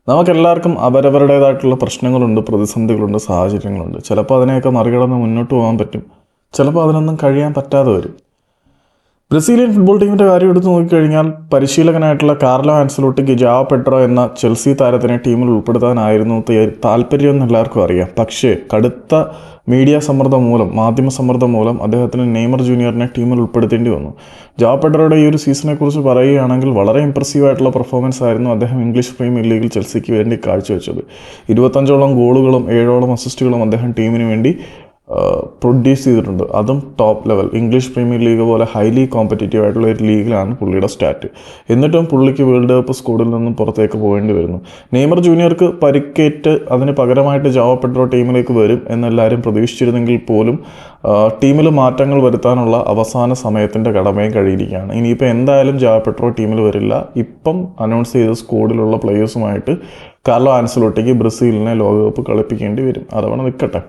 നമുക്കെല്ലാവർക്കും അവരവരുടേതായിട്ടുള്ള പ്രശ്നങ്ങളുണ്ട്, പ്രതിസന്ധികളുണ്ട്, സാഹചര്യങ്ങളുണ്ട്. ചിലപ്പോൾ അതിനെയൊക്കെ മറികടന്ന് മുന്നോട്ട് പോകാൻ പറ്റും, ചിലപ്പോൾ അതിനൊന്നും കഴിയാൻ പറ്റാതെ വരും. ബ്രസീലിയൻ ഫുട്ബോൾ ടീമിൻ്റെ കാര്യം എടുത്തു നോക്കിക്കഴിഞ്ഞാൽ പരിശീലകനായിട്ടുള്ള കാർലോ ആൻസലോട്ടിക്ക് ജാവോ പെഡ്രോ എന്ന ചെൽസി താരത്തിനെ ടീമിൽ ഉൾപ്പെടുത്താനായിരുന്നു താല്പര്യമെന്ന് എല്ലാവർക്കും അറിയാം. പക്ഷേ കടുത്ത മീഡിയ സമ്മർദ്ദം മൂലം, മാധ്യമ സമ്മർദ്ദം മൂലം അദ്ദേഹത്തിന് നെയ്മർ ജൂനിയറിനെ ടീമിൽ ഉൾപ്പെടുത്തേണ്ടി വന്നു. ജാവോ പെഡ്രോയുടെ ഈ ഒരു സീസണെക്കുറിച്ച് പറയുകയാണെങ്കിൽ വളരെ ഇമ്പ്രസീവായിട്ടുള്ള പെർഫോമൻസ് ആയിരുന്നു അദ്ദേഹം ഇംഗ്ലീഷ് പ്രീമിയർ ലീഗിൽ ചെൽസിക്ക് വേണ്ടി കാഴ്ചവെച്ചത്. 25ഓളം ഗോളുകളും 7ഓളം അസിസ്റ്റുകളും അദ്ദേഹം ടീമിന് വേണ്ടി പ്രൊഡ്യൂസ് ചെയ്തിട്ടുണ്ട്. അതും top level English premier league പോലെ ഹൈലി കോമ്പറ്റീറ്റീവ് ആയിട്ടുള്ള ഒരു ലീഗിലാണ് പുള്ളിയുടെ സ്റ്റാറ്റ്. എന്നിട്ടും പുള്ളിക്ക് വേൾഡ് കപ്പ് സ്ക്വാഡിൽ നിന്നും പുറത്തേക്ക് പോകേണ്ടി വരുന്നു. നെയ്മർ ജൂനിയർക്ക് പരിക്കേറ്റ് അതിന് പകരമായിട്ട് ജാവോ പെഡ്രോ ടീമിലേക്ക് വരും എന്നെല്ലാവരും പ്രതീക്ഷിച്ചിരുന്നെങ്കിൽ പോലും ടീമിൽ മാറ്റങ്ങൾ വരുത്താനുള്ള അവസാന സമയത്തിൻ്റെ കടമയും കഴിയിരിക്കുകയാണ്. ഇനിയിപ്പോൾ എന്തായാലും ജാവോ പെഡ്രോ ടീമിൽ വരില്ല. ഇപ്പം അനൗൺസ് ചെയ്ത സ്ക്വാഡിലുള്ള പ്ലേയേഴ്സുമായിട്ട് കാർലോ ആൻസലോട്ടിക്ക് ബ്രസീലിനെ ലോകകപ്പ് കളിപ്പിക്കേണ്ടി വരും. അതവണ നിൽക്കട്ടെ.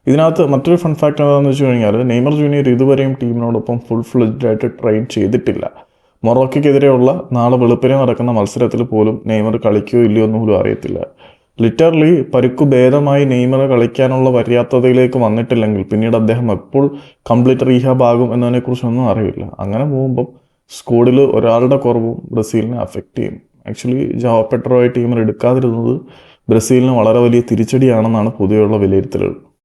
ഇതിനകത്ത് മറ്റൊരു ഫൺ ഫാക്ട് എന്താണെന്ന് വെച്ച് കഴിഞ്ഞാൽ നെയ്മർ ജൂനിയർ ഇതുവരെയും ടീമിനോടൊപ്പം ഫുൾ ഫ്ലെഡ്ജായിട്ട് ട്രെയിൻ ചെയ്തിട്ടില്ല. മൊറോക്കയ്ക്കെതിരെയുള്ള നാളെ വെളുപ്പിനെ നടക്കുന്ന മത്സരത്തിൽ പോലും നെയ്മർ കളിക്കുകയോ ഇല്ലയോ എന്ന് പോലും അറിയത്തില്ല. ലിറ്ററലി പരുക്കു ഭേദമായി നെയ്മർ കളിക്കാനുള്ള പര്യാപ്തതയിലേക്ക് വന്നിട്ടില്ലെങ്കിൽ പിന്നീട് അദ്ദേഹം എപ്പോൾ കംപ്ലീറ്റ് റീഹാബ് ആകും എന്നതിനെക്കുറിച്ചൊന്നും അറിയില്ല. അങ്ങനെ പോകുമ്പം സ്ക്വാഡിൽ ഒരാളുടെ കുറവും ബ്രസീലിനെ അഫക്റ്റ് ചെയ്യും. ആക്ച്വലി ജാവോ പെഡ്രോയെ ടീമിൽ എടുക്കാതിരുന്നത് ബ്രസീലിന് വളരെ വലിയ തിരിച്ചടിയാണെന്നാണ് പൊതുവെയുള്ള വിലയിരുത്തലുകൾ.